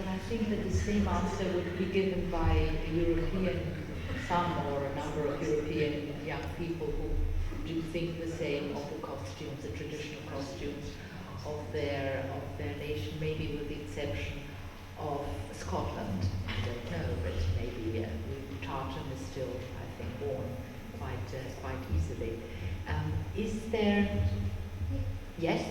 but I think that the same answer would be given by some or a number of European young people who do think the same of the costumes, the traditional costumes of their nation, maybe with the exception of Scotland. I don't know, but maybe tartan is still, I think, worn quite easily. Is there? Yes,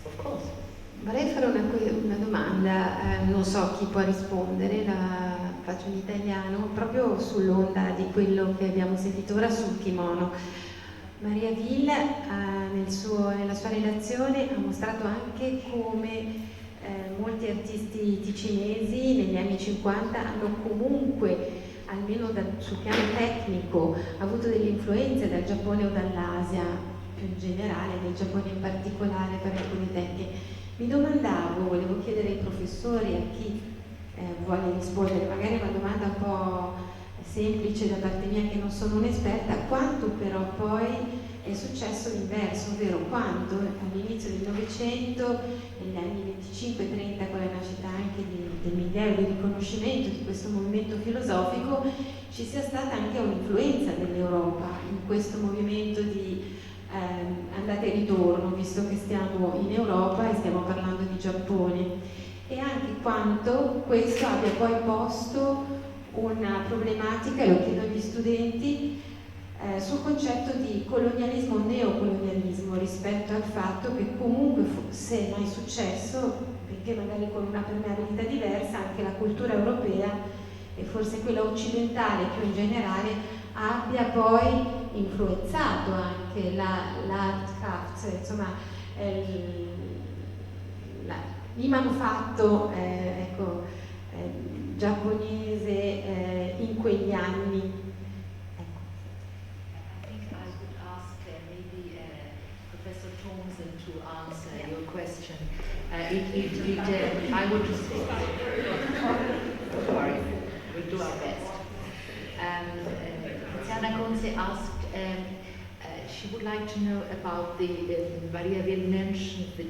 of course. Vorrei fare una domanda, non so chi può rispondere, la faccio in italiano, proprio sull'onda di quello che abbiamo sentito ora sul kimono. Maria Ville nella sua relazione ha mostrato anche come molti artisti ticinesi negli anni 50 hanno comunque, almeno sul piano tecnico, avuto delle influenze dal Giappone o dall'Asia più in generale, del Giappone in particolare per alcuni tecniche. Mi domandavo, volevo chiedere ai professori, a chi vuole rispondere, magari una domanda un po' semplice da parte mia che non sono un'esperta, quanto però poi è successo l'inverso, ovvero quanto all'inizio del Novecento, negli anni 25-30, con la nascita anche del Mingei, del riconoscimento di questo movimento filosofico, ci sia stata anche un'influenza dell'Europa in questo movimento di andata e ritorno, visto che stiamo in Europa e stiamo parlando di Giappone, e anche quanto questo abbia poi posto una problematica, e lo chiedo agli studenti, sul concetto di colonialismo o neocolonialismo rispetto al fatto che comunque, se mai successo, perché magari con una permeabilità diversa, anche la cultura europea e forse quella occidentale più in generale abbia poi influenzato anche l'art craft, insomma il manufatto giapponese in quegli anni. I think I would ask maybe Professor Thompson to answer your question. I would just say, sorry, we'll do our best. Tiziana Conze asked, she would like to know about Maria Will mentioned the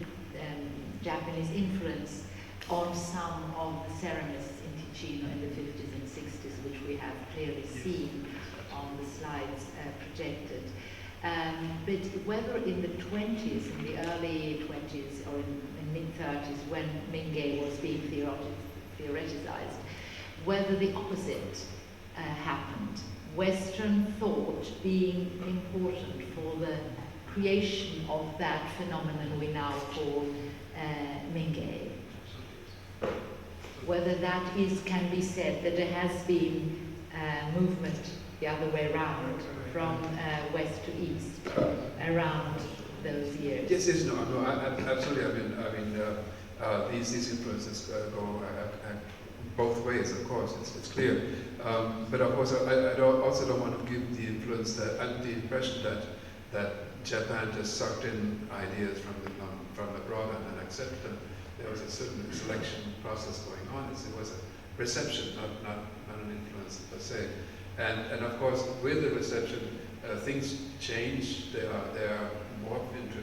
Japanese influence on some of the ceramists in Ticino in the 50s and 60s, which we have clearly seen on the slides projected. But whether in the 20s, in the early 20s or in mid-30s, when Mingei was being theoretized, whether the opposite happened, Western thought being important for the creation of that phenomenon we now call Mingei. Whether that can be said that there has been movement the other way around, from west to east, around those years. Yes, no, absolutely. I mean, these influences go both ways, of course. It's clear. But of course, I also don't want to give the influence and the impression that Japan just sucked in ideas from abroad and accepted them. There was a certain selection process going on. It was a reception, not an influence per se. And of course, with the reception, things change. They are morphed into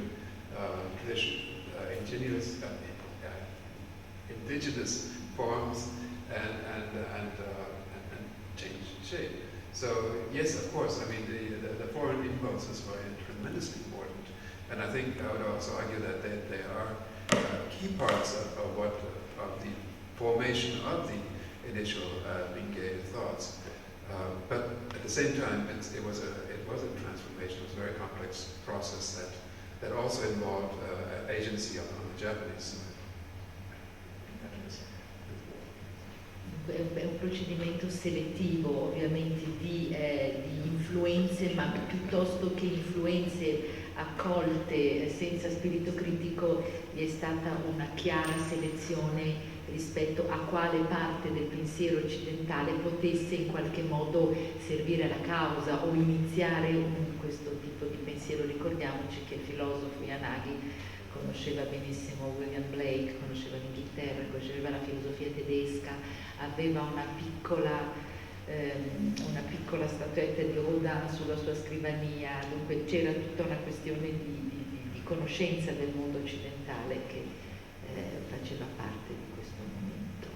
indigenous forms and change shape. So yes, of course. I mean, the foreign impulses were tremendously important, and I think I would also argue that they are key parts of the formation of the initial Mingei thoughts. But at the same time, it was a transformation. It was a very complex process that also involved agency on the Japanese side. È un procedimento selettivo, ovviamente, di influenze, ma piuttosto che influenze accolte senza spirito critico, vi è stata una chiara selezione rispetto a quale parte del pensiero occidentale potesse in qualche modo servire alla causa o iniziare questo tipo di pensiero. Ricordiamoci che il filosofo Yanagi conosceva benissimo William Blake, conosceva l'Inghilterra, conosceva la filosofia tedesca, aveva una piccola statuetta di Rodin sulla sua scrivania, dunque c'era tutta una questione di conoscenza del mondo occidentale che faceva parte di questo momento.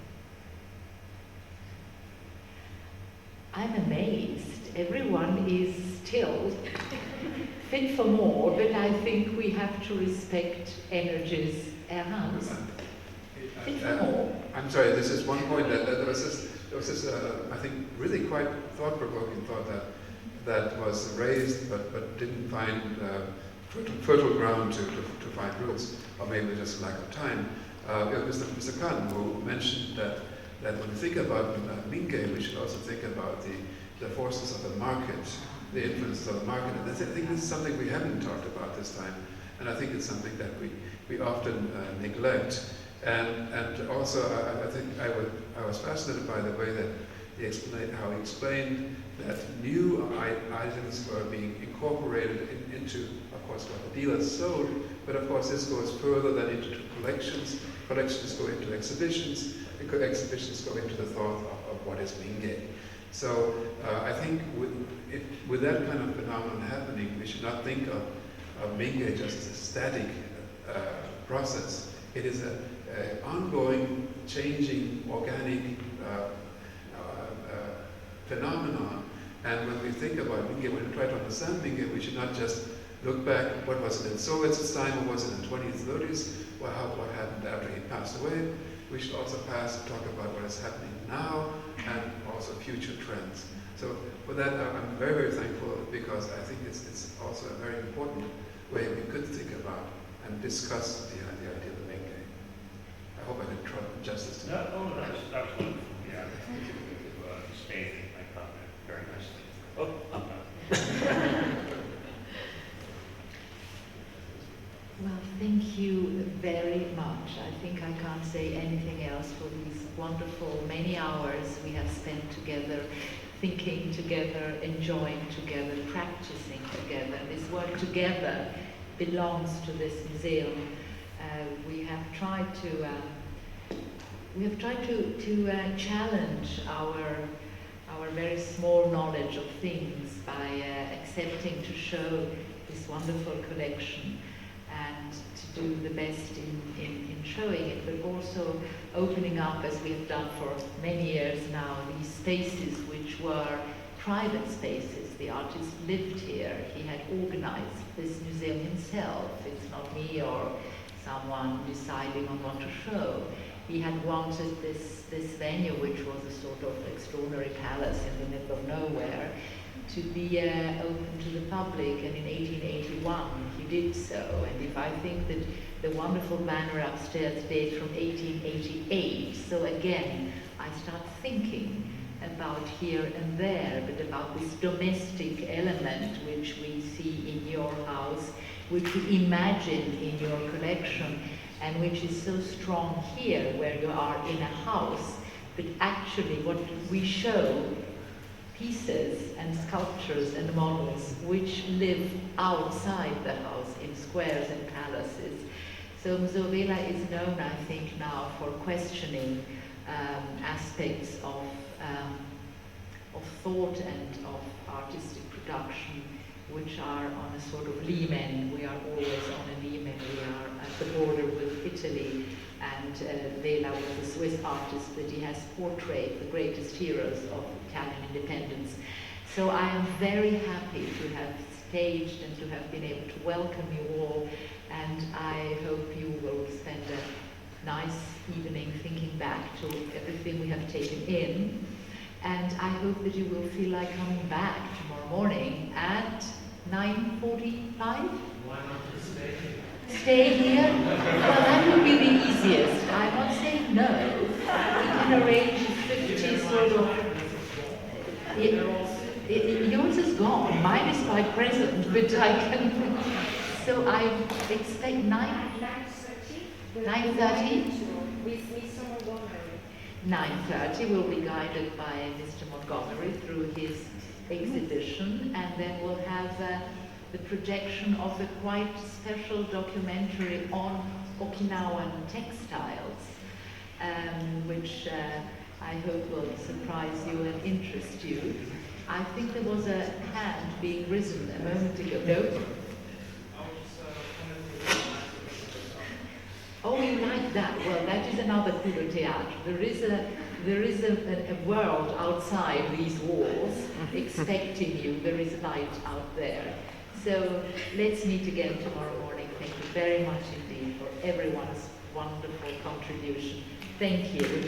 I'm amazed. Everyone is still fit for more, but I think we have to respect energies. Hans, fit for more. I'm sorry, this is one point that was this I think, really quite thought-provoking thought that was raised but didn't find fertile ground to find roots, or maybe just lack of time. It was Mr. Kahn who mentioned that when we think about Mingei, we should also think about the forces of the market, the influences of the market. And I think this is something we haven't talked about this time, and I think it's something that we often neglect. And also, I think I was fascinated by the way that he explained that new items were being incorporated into, of course, what the dealers sold. But of course, this goes further than into collections. Collections go into exhibitions. Exhibitions go into the thought of what is Mingei. So I think with that kind of phenomenon happening, we should not think of Mingei just as a static process. It is an ongoing, changing, organic phenomenon. And when we think about Mingei, when we try to understand Mingei, we should not just look back, what was it in Soviet's time, or was it in the 20s, 30s, what happened after he passed away. We should also talk about what is happening now and also future trends. So for that, I'm very, very thankful, because I think it's also a very important way we could think about and discuss the idea of Mingei. I hope I did justice to that. Oh, that was wonderful. Yeah, you explained my comment very nicely. Oh, I'm done. Well, thank you very much. I think I can't say anything else for these wonderful many hours we have spent together, thinking together, enjoying together, practicing together. This work together belongs to this museum. We have tried to challenge our very small knowledge of things by accepting to show this wonderful collection, and to do the best in showing it, but also opening up, as we have done for many years now, these spaces which were private spaces. The artist lived here. He had organized this museum himself. It's not me or someone deciding on what to show. He had wanted this venue, which was a sort of extraordinary palace in the middle of nowhere, to be open to the public, and in 1881 he did so. And if I think that the wonderful banner upstairs dates from 1888, so again I start thinking about here and there, but about this domestic element which we see in your house, which we imagine in your collection, and which is so strong here where you are in a house, but actually what we show, pieces and sculptures and models which live outside the house in squares and palaces. So Museo Vela is known, I think, now for questioning aspects of thought and of artistic production which are on a sort of limen. We are always on a limen. We are at the border with Italy, and Vela was a Swiss artist, but he has portrayed the greatest heroes of Italian independence. So I am very happy to have staged and to have been able to welcome you all, and I hope you will spend a nice evening thinking back to everything we have taken in, and I hope that you will feel like coming back tomorrow morning at 9:45? Why not just stay here? Stay here? Well, that would be the easiest. I'm not saying no. We can arrange 50 sort of... yours is gone. Mine is quite present, but I can... So I expect 9:30? 9:30 will be guided by Mr. Montgomery through his exhibition, and then we'll have the projection of a quite special documentary on Okinawan textiles, which I hope will surprise you and interest you. I think there was a hand being risen a moment ago. No? Oh, you like like that. Well, that is another coup de théâtre. There is a world outside these walls expecting you. There is light out there. So let's meet again tomorrow morning. Thank you very much indeed for everyone's wonderful contribution. Thank you.